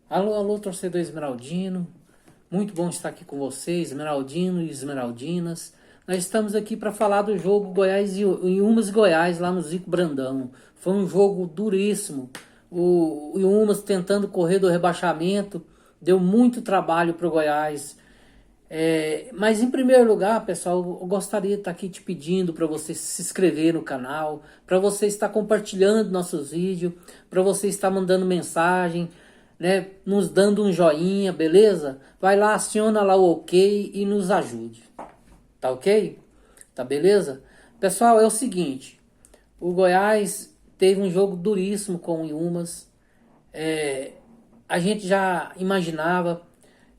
Alô, alô, torcedor esmeraldino. Muito bom estar aqui com vocês, esmeraldino e esmeraldinas. Nós estamos aqui para falar do jogo Goiás e Umas Goiás, lá no Zico Brandão. Foi um jogo duríssimo. O Umas tentando correr do rebaixamento, deu muito trabalho para o Goiás. Mas em primeiro lugar, pessoal, eu gostaria de estar aqui te pedindo para você se inscrever no canal, para você estar compartilhando nossos vídeos, para você estar mandando mensagem, né, nos dando um joinha, beleza? Vai lá, aciona lá o OK e nos ajude. Tá ok? Tá beleza? Pessoal, é o seguinte, o Goiás teve um jogo duríssimo com o Yumas. A gente já imaginava.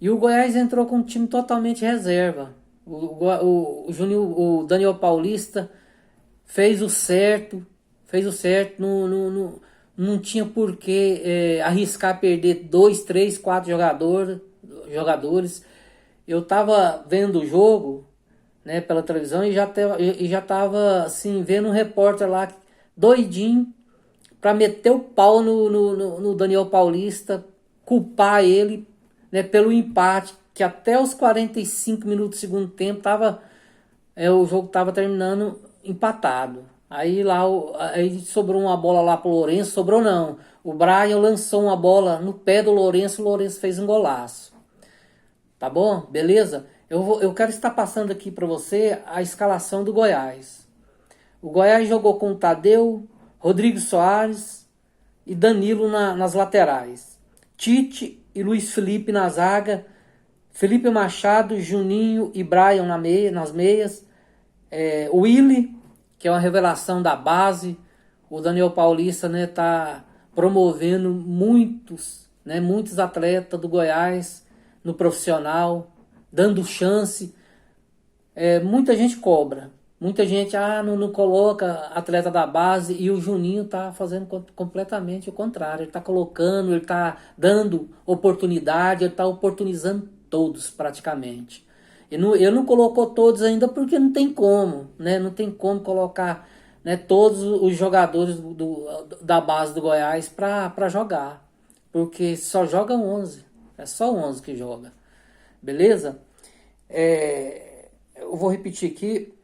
E o Goiás entrou com um time totalmente reserva. O Daniel Paulista fez o certo, não tinha por que arriscar perder 2, 3, 4 jogadores. Eu tava vendo o jogo, né, pela televisão e já tava assim, vendo um repórter lá doidinho para meter o pau no Daniel Paulista, culpar ele, né, pelo empate, que até os 45 minutos do segundo tempo o jogo estava terminando empatado. Aí sobrou uma bola lá pro Lourenço, sobrou não. O Brian lançou uma bola no pé do Lourenço, o Lourenço fez um golaço. Tá bom? Beleza? Eu quero estar passando aqui para você a escalação do Goiás. O Goiás jogou com o Tadeu, Rodrigo Soares e Danilo nas laterais. Tite e Luiz Felipe na zaga. Felipe Machado, Juninho e Brian nas meias. Willy, que é uma revelação da base. O Daniel Paulista, né, tá promovendo muitos atletas do Goiás no profissional, dando chance. Muita gente cobra. Muita gente não coloca atleta da base, e o Juninho tá fazendo completamente o contrário. Ele tá colocando, ele tá dando oportunidade, ele tá oportunizando todos praticamente. Ele não colocou todos ainda porque não tem como, né? Não tem como colocar, né, todos os jogadores da base do Goiás para jogar. Porque só joga 11. É só 11 que joga. Beleza? Eu vou repetir aqui.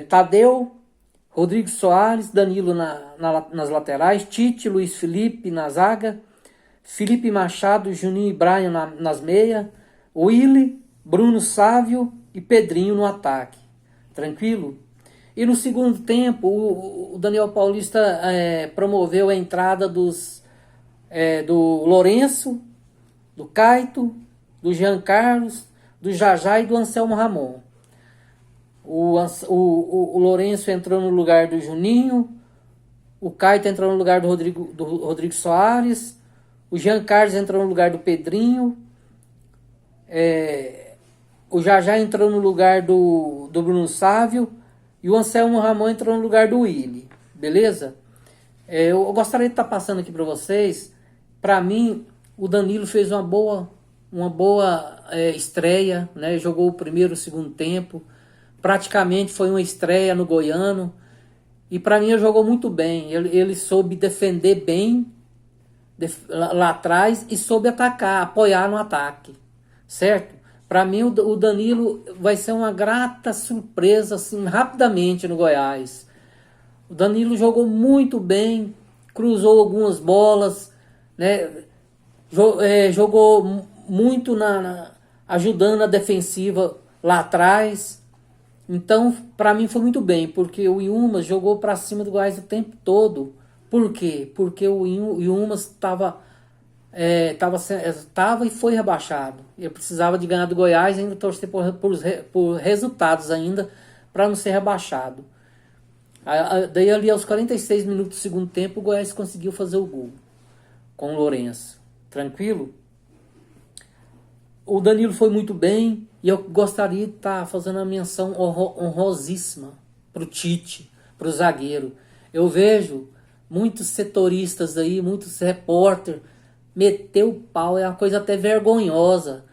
Tadeu, Rodrigo Soares, Danilo nas laterais, Tite, Luiz Felipe na zaga, Felipe Machado, Juninho e Brian nas meias, Willy, Bruno Sávio e Pedrinho no ataque. Tranquilo? E no segundo tempo, o Daniel Paulista promoveu a entrada do Lourenço, do Caito, do Jean Carlos, do Jajá e do Anselmo Ramon. O Lourenço entrou no lugar do Juninho, o Caito entrou no lugar do Rodrigo Soares, o Jean Carlos entrou no lugar do Pedrinho, o Jajá entrou no lugar do Bruno Sávio e o Anselmo Ramon entrou no lugar do Willy. Beleza? Eu gostaria de estar passando aqui para vocês. Para mim, o Danilo fez uma boa estreia, né? Jogou o primeiro e o segundo tempo. Praticamente foi uma estreia no Goiano. E para mim ele jogou muito bem. Ele soube defender bem lá atrás e soube atacar, apoiar no ataque. Certo? Para mim o Danilo vai ser uma grata surpresa assim, rapidamente no Goiás. O Danilo jogou muito bem, cruzou algumas bolas, né? Jogou muito ajudando a defensiva lá atrás. Então, para mim foi muito bem, porque o Yumas jogou para cima do Goiás o tempo todo. Por quê? Porque o Yumas estava e foi rebaixado. Eu precisava de ganhar do Goiás e ainda torcer por resultados ainda para não ser rebaixado. Daí ali aos 46 minutos do segundo tempo o Goiás conseguiu fazer o gol com o Lourenço. Tranquilo? O Danilo foi muito bem e eu gostaria de estar fazendo uma menção honrosíssima para o Tite, para o zagueiro. Eu vejo muitos setoristas aí, muitos repórteres meter o pau, é uma coisa até vergonhosa.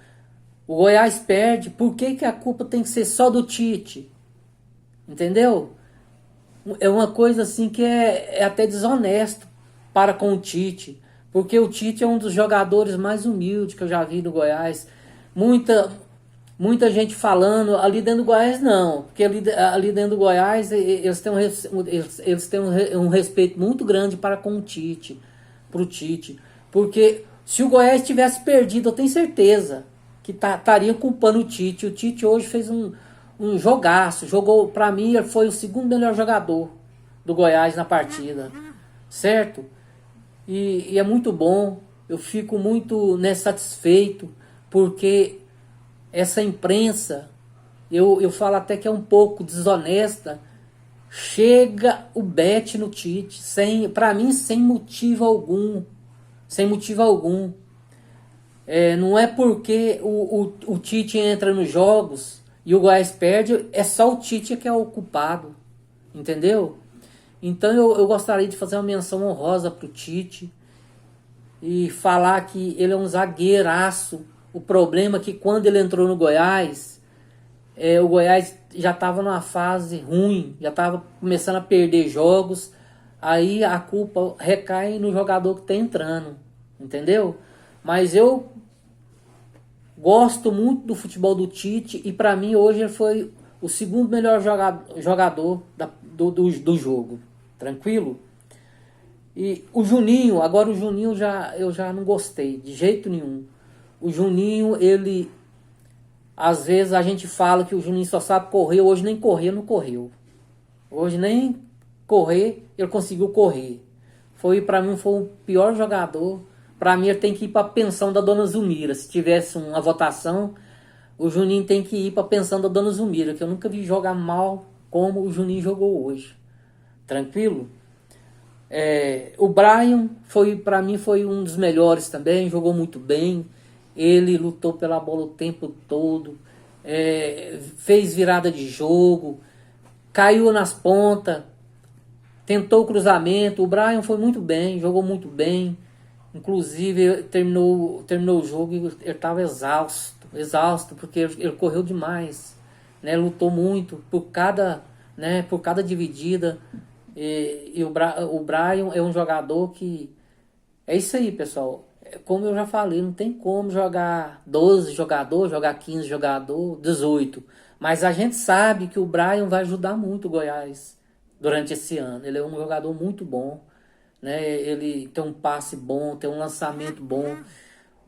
O Goiás perde, por que a culpa tem que ser só do Tite? Entendeu? É uma coisa assim que é até desonesto para com o Tite. Porque o Tite é um dos jogadores mais humildes que eu já vi no Goiás. Muita, muita gente falando ali dentro do Goiás, não. Porque ali dentro do Goiás eles têm eles têm um respeito muito grande para com o Tite. Pro Tite. Porque se o Goiás tivesse perdido, eu tenho certeza que estaria culpando o Tite. O Tite hoje fez um jogaço. Jogou, para mim, ele foi o segundo melhor jogador do Goiás na partida. Certo? E é muito bom, eu fico muito, né, satisfeito, porque essa imprensa, eu falo até que é um pouco desonesta, chega o bet no Tite, para mim sem motivo algum, sem motivo algum. Não é porque o Tite entra nos jogos e o Goiás perde, é só o Tite que é o culpado, entendeu? Então eu gostaria de fazer uma menção honrosa pro Tite e falar que ele é um zagueiraço. O problema é que quando ele entrou no Goiás, o Goiás já estava numa fase ruim, já estava começando a perder jogos, aí a culpa recai no jogador que está entrando, entendeu? Mas eu gosto muito do futebol do Tite e para mim hoje ele foi o segundo melhor jogador do jogo. Tranquilo? E o Juninho, agora o Juninho eu já não gostei de jeito nenhum. O Juninho, ele às vezes a gente fala que o Juninho só sabe correr, hoje nem correr não correu. Hoje nem correr ele conseguiu correr. Para mim foi o pior jogador. Para mim ele tem que ir para a pensão da Dona Zulmira. Se tivesse uma votação, o Juninho tem que ir para a pensão da Dona Zulmira, que eu nunca vi jogar mal como o Juninho jogou hoje. Tranquilo? O Brian para mim foi um dos melhores também, jogou muito bem. Ele lutou pela bola o tempo todo, fez virada de jogo, caiu nas pontas, tentou o cruzamento. O Brian foi muito bem, jogou muito bem. Inclusive terminou o jogo e ele estava exausto, porque ele correu demais, né? Lutou muito por cada dividida. E o Brian é um jogador que... É isso aí, pessoal. Como eu já falei, não tem como jogar 12 jogadores, jogar 15 jogadores, 18. Mas a gente sabe que o Brian vai ajudar muito o Goiás durante esse ano. Ele é um jogador muito bom, né? Ele tem um passe bom, tem um lançamento bom.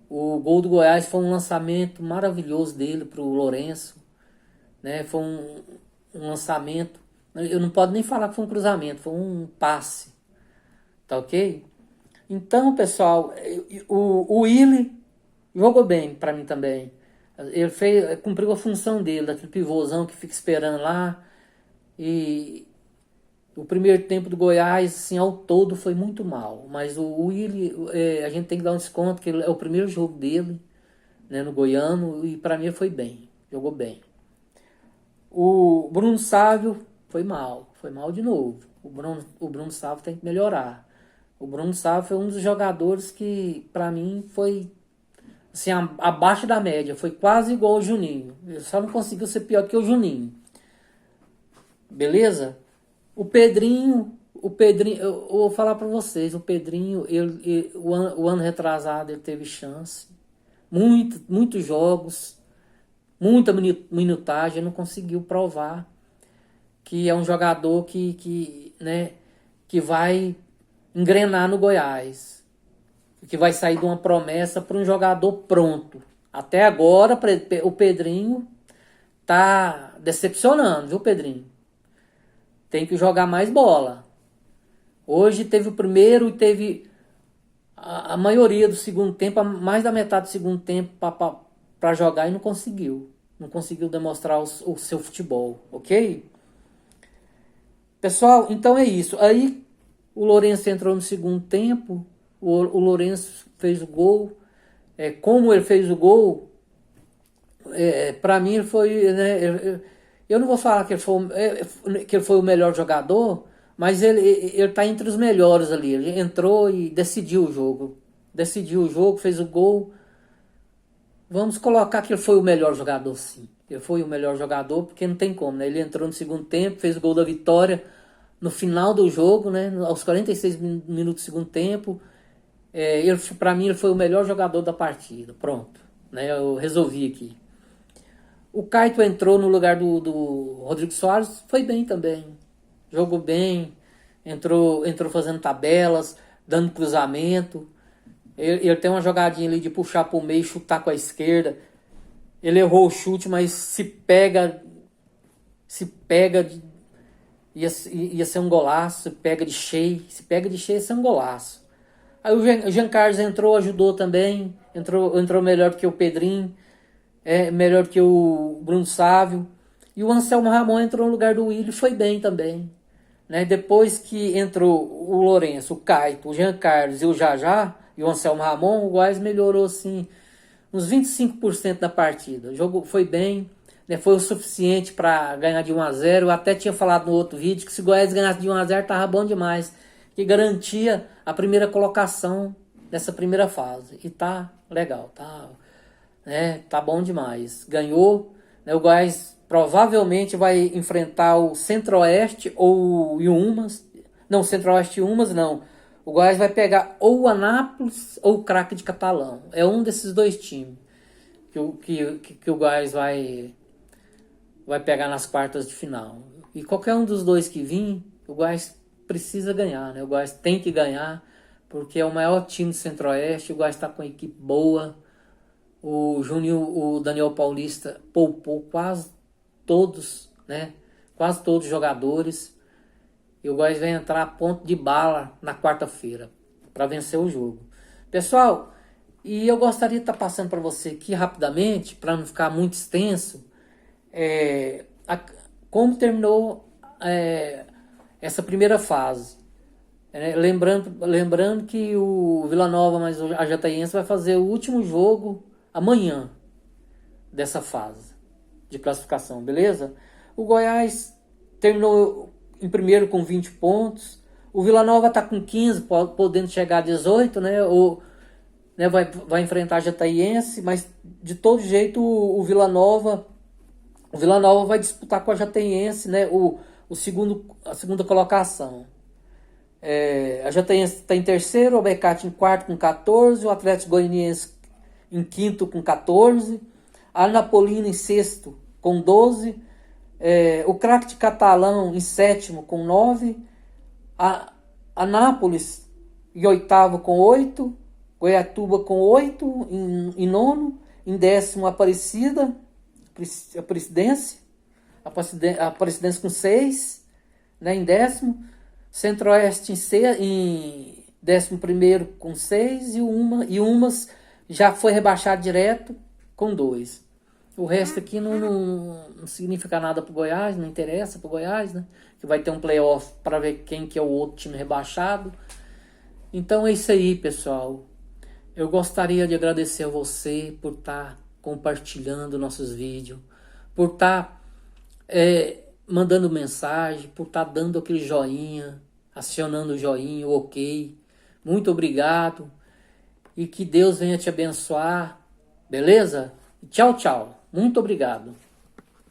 O gol do Goiás foi um lançamento maravilhoso dele para o Lourenço, né? Foi um lançamento... Eu não posso nem falar que foi um cruzamento, foi um passe. Tá ok? Então, pessoal, o Willi jogou bem para mim também. Ele cumpriu a função dele, daquele pivôzão que fica esperando lá. E o primeiro tempo do Goiás, assim, ao todo, foi muito mal. Mas o Willi, a gente tem que dar um desconto, que é o primeiro jogo dele, né, no Goiano, e para mim foi bem, jogou bem. O Bruno Sávio foi mal de novo. O Bruno Sávio tem que melhorar. O Bruno Sávio foi um dos jogadores que, pra mim, foi assim, abaixo da média. Foi quase igual ao Juninho. Ele só não conseguiu ser pior que o Juninho. Beleza? O Pedrinho, eu vou falar pra vocês, o Pedrinho, o ano retrasado ele teve chance. Muitos jogos, muita minutagem, não conseguiu provar que é um jogador que vai engrenar no Goiás, que vai sair de uma promessa para um jogador pronto. Até agora o Pedrinho tá decepcionando, viu, Pedrinho? Tem que jogar mais bola. Hoje teve o primeiro e teve a maioria do segundo tempo, mais da metade do segundo tempo para jogar e não conseguiu. Não conseguiu demonstrar o seu futebol, ok? Pessoal, então é isso. Aí o Lourenço entrou no segundo tempo, o Lourenço fez o gol. Como ele fez o gol, para mim ele foi... Né, eu não vou falar que ele foi o melhor jogador, mas ele está entre os melhores ali. Ele entrou e decidiu o jogo. Decidiu o jogo, fez o gol. Vamos colocar que ele foi o melhor jogador, sim. Ele foi o melhor jogador, porque não tem como, né? Ele entrou no segundo tempo, fez o gol da vitória no final do jogo, né? Aos 46 minutos do segundo tempo. Para mim ele foi o melhor jogador da partida. Pronto, né? Eu resolvi aqui. O Caito entrou no lugar do Rodrigo Soares, foi bem também. Jogou bem, entrou fazendo tabelas, dando cruzamento. Ele tem uma jogadinha ali de puxar para o meio e chutar com a esquerda. Ele errou o chute, mas ia ser um golaço. Se pega de cheio, ia ser um golaço. Aí o Jean Carlos entrou, ajudou também. Entrou melhor que o Pedrinho. Melhor que o Bruno Sávio. E o Anselmo Ramon entrou no lugar do Willian, foi bem também. Né? Depois que entrou o Lourenço, o Caito, o Jean Carlos e o Jajá, e o Anselmo Ramon, o Goiás melhorou assim, uns 25% da partida. O jogo foi bem, né? Foi o suficiente para ganhar de 1-0. Eu até tinha falado no outro vídeo que se o Goiás ganhasse de 1-0 tava bom demais, que garantia a primeira colocação nessa primeira fase. E tá legal, tá bom demais. Ganhou, né? O Goiás provavelmente vai enfrentar o Centro-Oeste ou o Yumas. Não, Centro-Oeste e Yumas não. O Goiás vai pegar ou o Anápolis ou o Craque de Catalão. É um desses dois times que o Goiás vai pegar nas quartas de final. E qualquer um dos dois que vir, o Goiás precisa ganhar, né? O Goiás tem que ganhar, porque é o maior time do Centro-Oeste. O Goiás está com uma equipe boa. O Júnior, o Daniel Paulista poupou quase todos, né? Quase todos os jogadores. E o Goiás vai entrar a ponto de bala na quarta-feira para vencer o jogo. Pessoal, e eu gostaria de estar passando para você aqui rapidamente, para não ficar muito extenso, como terminou essa primeira fase. Lembrando que o Vila Nova mais a Jataiense vai fazer o último jogo amanhã dessa fase de classificação, beleza? O Goiás terminou em primeiro com 20 pontos. O Vila Nova está com 15, podendo chegar a 18, né? Vai enfrentar a Jataiense, mas de todo jeito o Vila Nova vai disputar com a Jataiense, né? A segunda colocação. A Jataiense está em terceiro, o Abecate em quarto com 14, o Atlético Goianiense em quinto com 14, a Anapolina em sexto com 12, o Craque de Catalão em sétimo com 9, a Anápolis em oitavo com 8, Goiatuba com 8 em nono, em décimo a Aparecidense com 6, né, em décimo, Centro-Oeste em 11º com 6 e Umas já foi rebaixado direto com 2. O resto aqui não significa nada pro Goiás, não interessa pro Goiás, né? Que vai ter um playoff para ver quem que é o outro time rebaixado. Então é isso aí, pessoal. Eu gostaria de agradecer a você por estar compartilhando nossos vídeos, por estar mandando mensagem, por estar dando aquele joinha, acionando o joinha, o ok. Muito obrigado. E que Deus venha te abençoar, beleza? Tchau, tchau. Muito obrigado.